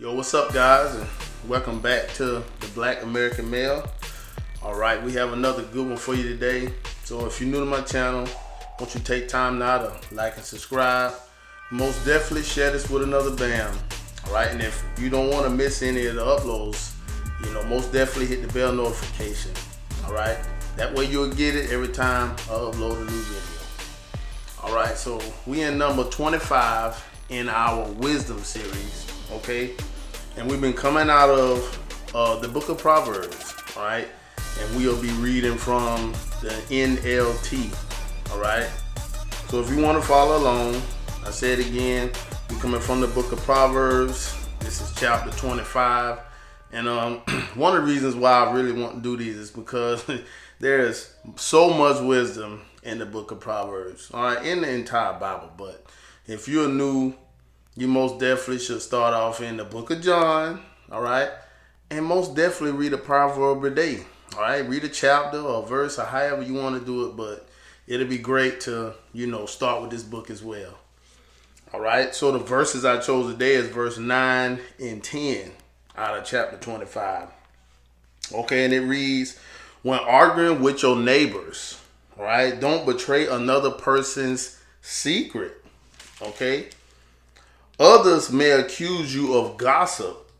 Yo, what's up, guys, and welcome back to the Black American Male. All right, we have another good one for you today. So if you're new to my channel, won't you take time now to like and subscribe? Most definitely share this with another BAM. All right, and if you don't want to miss any of the uploads, most definitely hit the bell notification. All right, that way you'll get it every time I upload a new video. All right, so we in number 25 in our wisdom series. Okay, and we've been coming out of the book of Proverbs. All right, and we'll be reading from the NLT. All right, so if you want to follow along, I say it again, we're coming from the book of Proverbs. This is chapter 25, and one of the reasons why I really want to do these is because there's so much wisdom in the book of Proverbs, all right, in the entire Bible. But if you're new, you most definitely should start off in the book of John, all right, and most definitely read a proverb a day, all right. Read a chapter or a verse or however you want to do it, but it'll be great to start with this book as well. All right, so the verses I chose today is verse 9 and 10 out of chapter 25. Okay, and it reads, when arguing with your neighbors, all right, don't betray another person's secret. Okay, others may accuse you of gossip,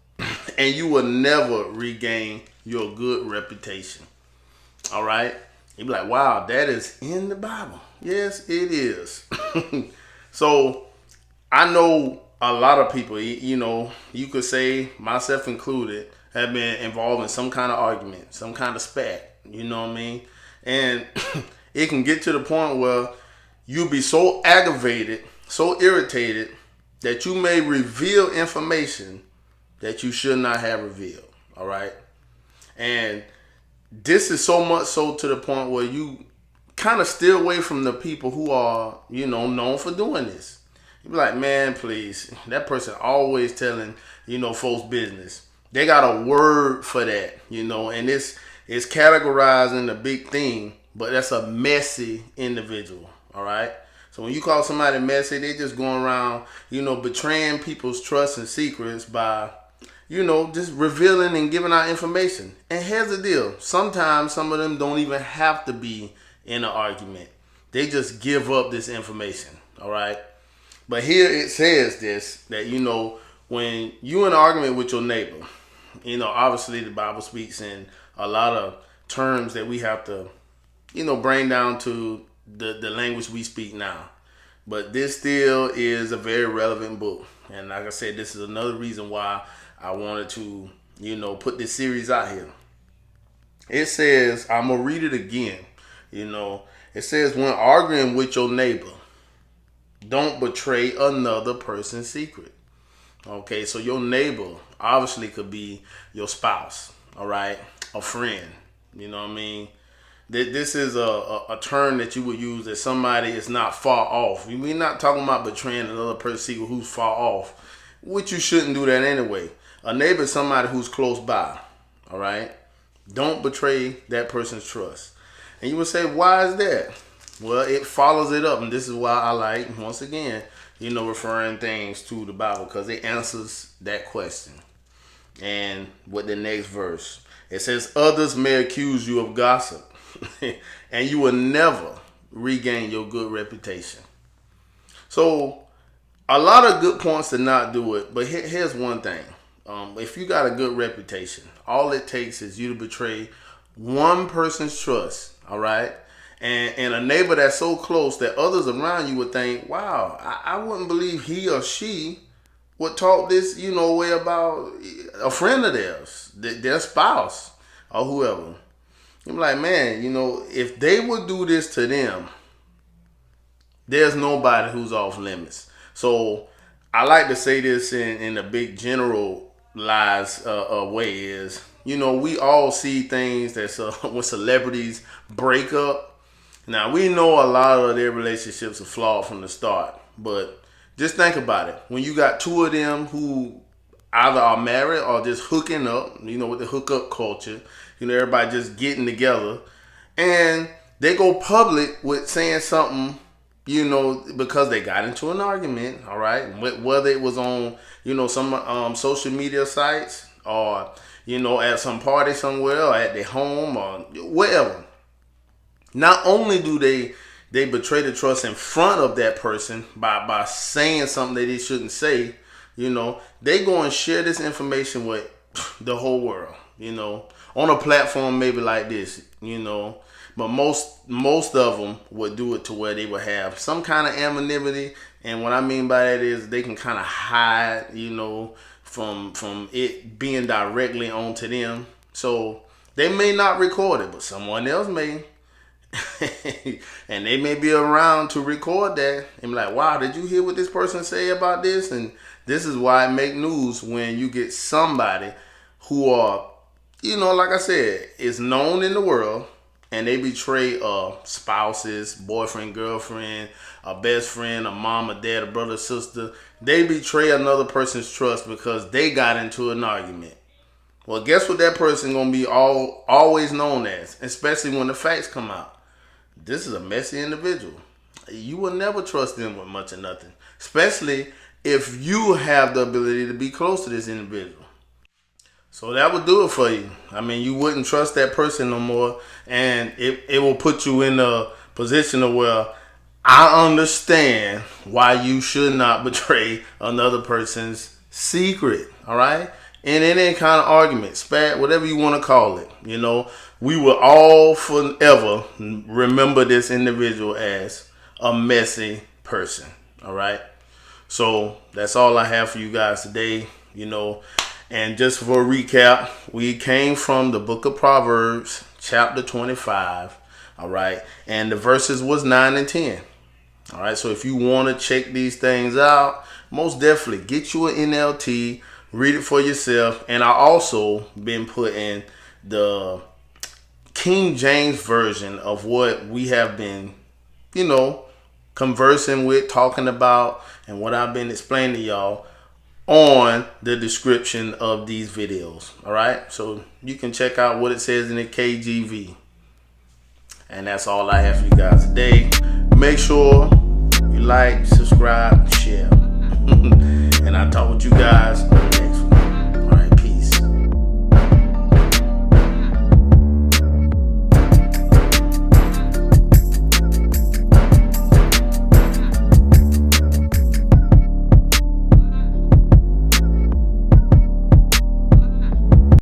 and you will never regain your good reputation. All right, you be like, wow, that is in the Bible. Yes, it is. So I know a lot of people, you could say, myself included, have been involved in some kind of argument, some kind of spat, you know what I mean? And it can get to the point where you'll be so aggravated, so irritated, that you may reveal information that you should not have revealed, all right? And this is so much so to the point where you kind of steer away from the people who are, known for doing this. You be like, man, please, that person always telling, folks business. They got a word for that, and it's categorized in a big thing, but that's a messy individual, all right? So when you call somebody messy, they just going around, betraying people's trust and secrets by, just revealing and giving out information. And here's the deal. Sometimes some of them don't even have to be in an argument. They just give up this information, all right? But here it says this, that, when you in an argument with your neighbor, obviously the Bible speaks in a lot of terms that we have to, bring down to the language we speak now. But this still is a very relevant book. And like I said, this is another reason why I wanted to, put this series out here. It says, I'm going to read it again. It says, when arguing with your neighbor, don't betray another person's secret. Okay, so your neighbor obviously could be your spouse, all right, a friend, you know what I mean? This is a term that you would use that somebody is not far off. We're not talking about betraying another person's secret who's far off, which you shouldn't do that anyway. A neighbor is somebody who's close by, all right? Don't betray that person's trust. And you would say, why is that? Well, it follows it up, and this is why I like, once again, referring things to the Bible, because it answers that question. And with the next verse, it says, others may accuse you of gossip, and you will never regain your good reputation. So, a lot of good points to not do it, but here's one thing. If you got a good reputation, all it takes is you to betray one person's trust, all right? And a neighbor that's so close that others around you would think, wow, I wouldn't believe he or she would talk this, way about a friend of theirs, their spouse or whoever. You're like, man, if they would do this to them, there's nobody who's off limits. So I like to say this in a big generalized way is, we all see things that when celebrities break up. Now, we know a lot of their relationships are flawed from the start, but just think about it. When you got two of them who either are married or just hooking up, with the hookup culture, everybody just getting together, and they go public with saying something because they got into an argument, all right, whether it was on, some social media sites, or, at some party somewhere, or at their home, or wherever. Not only do they betray the trust in front of that person by saying something that they shouldn't say, they go and share this information with the whole world, on a platform maybe like this, but most of them would do it to where they would have some kind of anonymity. And what I mean by that is they can kind of hide, from it being directly onto them. So they may not record it, but someone else may. And they may be around to record that and be like, wow, did you hear what this person say about this? And this is why it make news when you get somebody who are, like I said, is known in the world, and they betray spouses, boyfriend, girlfriend, a best friend, a mom, a dad, a brother, sister. They betray another person's trust because they got into an argument. Well, guess what that person gonna be always known as, especially when the facts come out. This is a messy individual. You will never trust them with much of nothing, especially if you have the ability to be close to this individual. So that would do it for you. I mean, you wouldn't trust that person no more, and it will put you in a position of where I understand why you should not betray another person's secret, all right? And in any kind of argument, spat, whatever you want to call it, we will all forever remember this individual as a messy person, all right? So that's all I have for you guys today, And just for a recap, we came from the book of Proverbs, chapter 25, all right? And the verses was 9 and 10, all right? So if you want to check these things out, most definitely get you an NLT, read it for yourself. And I also been putting the King James version of what we have been, conversing with, talking about, and what I've been explaining to y'all on the description of these videos. All right. So you can check out what it says in the KJV. And that's all I have for you guys today. Make sure you like, subscribe, share. And I'll talk with you guys